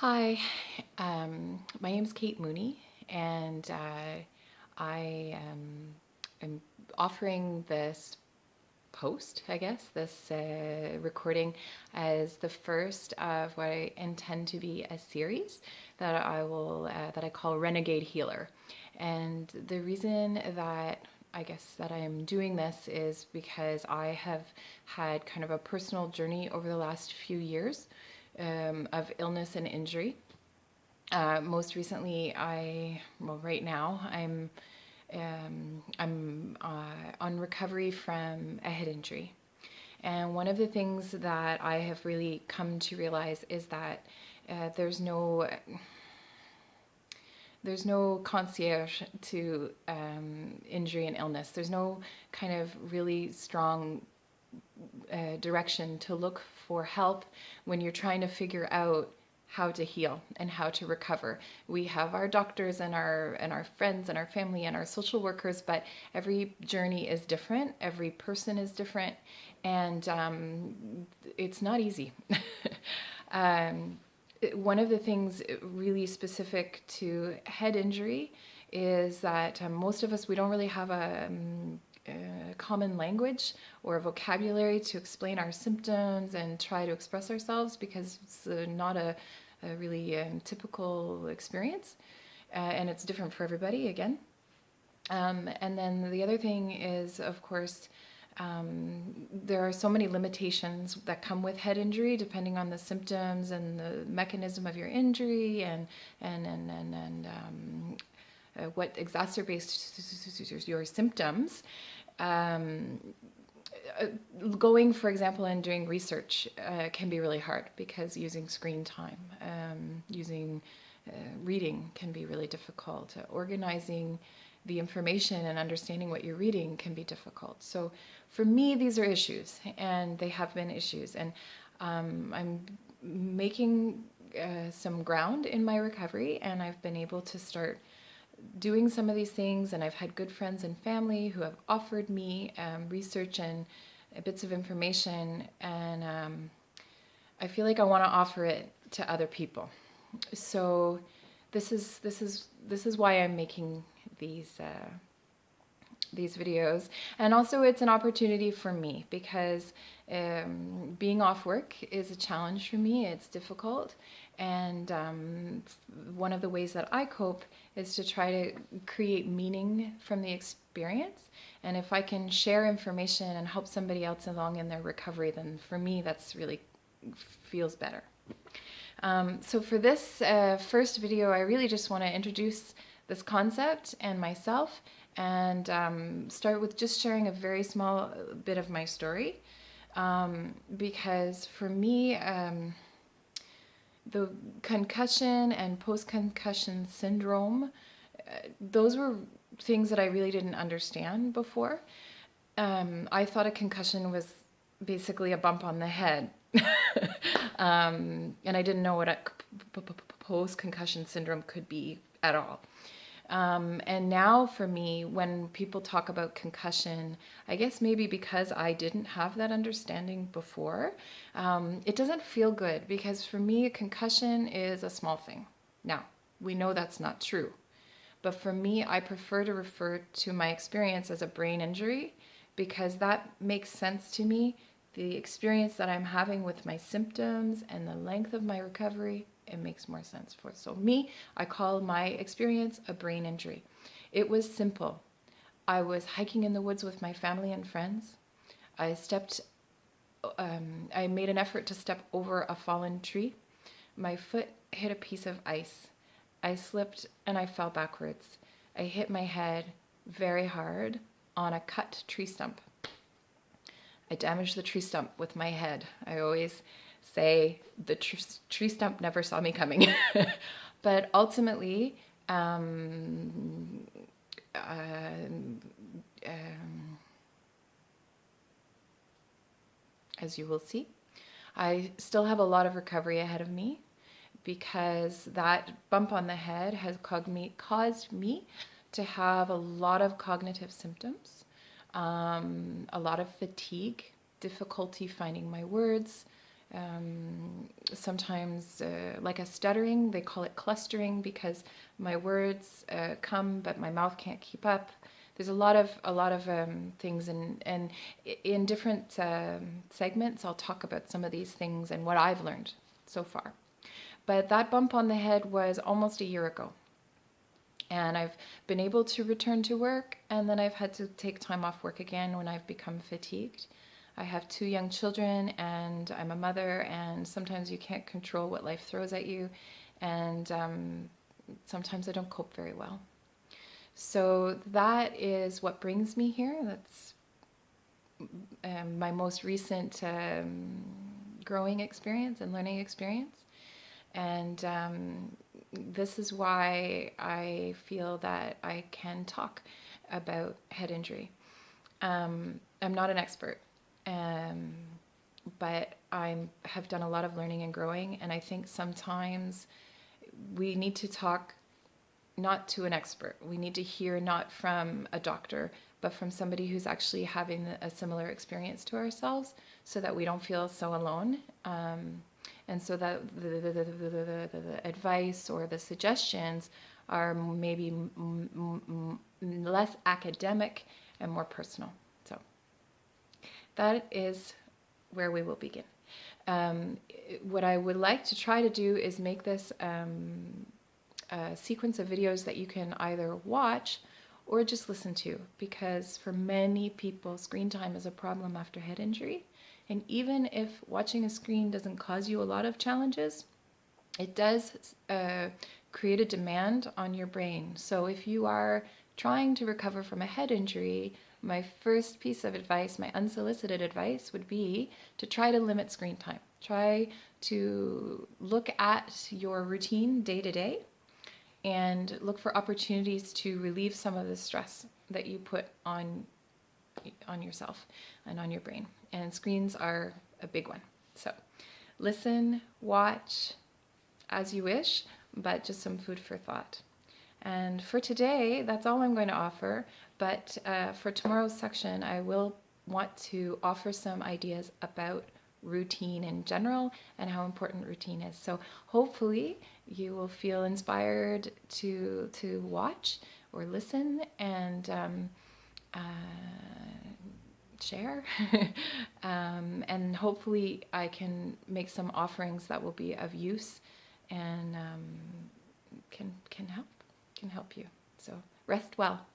Hi, my name is Kate Mooney, and I am offering this post, I guess, this recording as the first of what I intend to be a series that I call Renegade Healer. And the reason that I am doing this is because I have had kind of a personal journey over the last few years of illness and injury. Most recently, right now, I'm on recovery from a head injury. And one of the things that I have really come to realize is that there's no concierge to injury and illness. There's no kind of really strong direction to look for help when you're trying to figure out how to heal and how to recover. We have our doctors and our friends and our family and our social workers, but every journey is different. Every person is different, and it's not easy. One of the things really specific to head injury is that most of us, we don't really have a common language or a vocabulary to explain our symptoms and try to express ourselves because it's not a really typical experience, and it's different for everybody again. And then the other thing is, of course, there are so many limitations that come with head injury depending on the symptoms and the mechanism of your injury and what exacerbates your symptoms. Um, Going, for example, and doing research can be really hard because using screen time, using reading can be really difficult. Organizing the information and understanding what you're reading can be difficult. So for me, these are issues, and they have been issues. And I'm making some ground in my recovery, and I've been able to start doing some of these things, and I've had good friends and family who have offered me research and bits of information, and I feel like I want to offer it to other people. So this is why I'm making these videos. And also it's an opportunity for me because being off work is a challenge for me. It's difficult, and one of the ways that I cope is to try to create meaning from the experience. And if I can share information and help somebody else along in their recovery, then for me that's really feels better. So for this first video, I really just want to introduce this concept and myself, and start with just sharing a very small bit of my story. Because for me, the concussion and post-concussion syndrome, those were things that I really didn't understand before. I thought a concussion was basically a bump on the head. And I didn't know what a post-concussion syndrome could be at all. And now for me, when people talk about concussion, I guess maybe because I didn't have that understanding before, it doesn't feel good, because for me, a concussion is a small thing. Now, we know that's not true. But for me, I prefer to refer to my experience as a brain injury, because that makes sense to me. The experience that I'm having with my symptoms and the length of my recovery, it makes more sense for. So me, I call my experience a brain injury. It was simple. I was hiking in the woods with my family and friends. I made an effort to step over a fallen tree. My foot hit a piece of ice. I slipped and I fell backwards. I hit my head very hard on a cut tree stump. I damaged the tree stump with my head. I always say the tree stump never saw me coming. But ultimately, as you will see, I still have a lot of recovery ahead of me, because that bump on the head has caused me to have a lot of cognitive symptoms, a lot of fatigue, difficulty finding my words, Sometimes like a stuttering, they call it clustering because my words come but my mouth can't keep up. There's a lot of things, and in different segments I'll talk about some of these things and what I've learned so far. But that bump on the head was almost a year ago. And I've been able to return to work, and then I've had to take time off work again when I've become fatigued. I have 2 young children, and I'm a mother, and sometimes you can't control what life throws at you, and sometimes I don't cope very well. So that is what brings me here. That's my most recent growing experience and learning experience. And this is why I feel that I can talk about head injury. I'm not an expert, but I have done a lot of learning and growing, and I think sometimes we need to talk not to an expert. We need to hear not from a doctor, but from somebody who's actually having a similar experience to ourselves, so that we don't feel so alone. And so that the advice or the suggestions are maybe less academic and more personal. So that is where we will begin. What I would like to try to do is make this a sequence of videos that you can either watch or just listen to, because for many people, screen time is a problem after head injury. And even if watching a screen doesn't cause you a lot of challenges, it does create a demand on your brain. So if you are trying to recover from a head injury, my first piece of advice, my unsolicited advice, would be to try to limit screen time. Try to look at your routine day to day and look for opportunities to relieve some of the stress that you put on yourself and on your brain. And screens are a big one. So listen, watch as you wish, but just some food for thought. And for today, that's all I'm going to offer. But for tomorrow's section, I will want to offer some ideas about routine in general and how important routine is. So hopefully you will feel inspired to watch or listen and share. And hopefully I can make some offerings that will be of use and can help you. So rest well.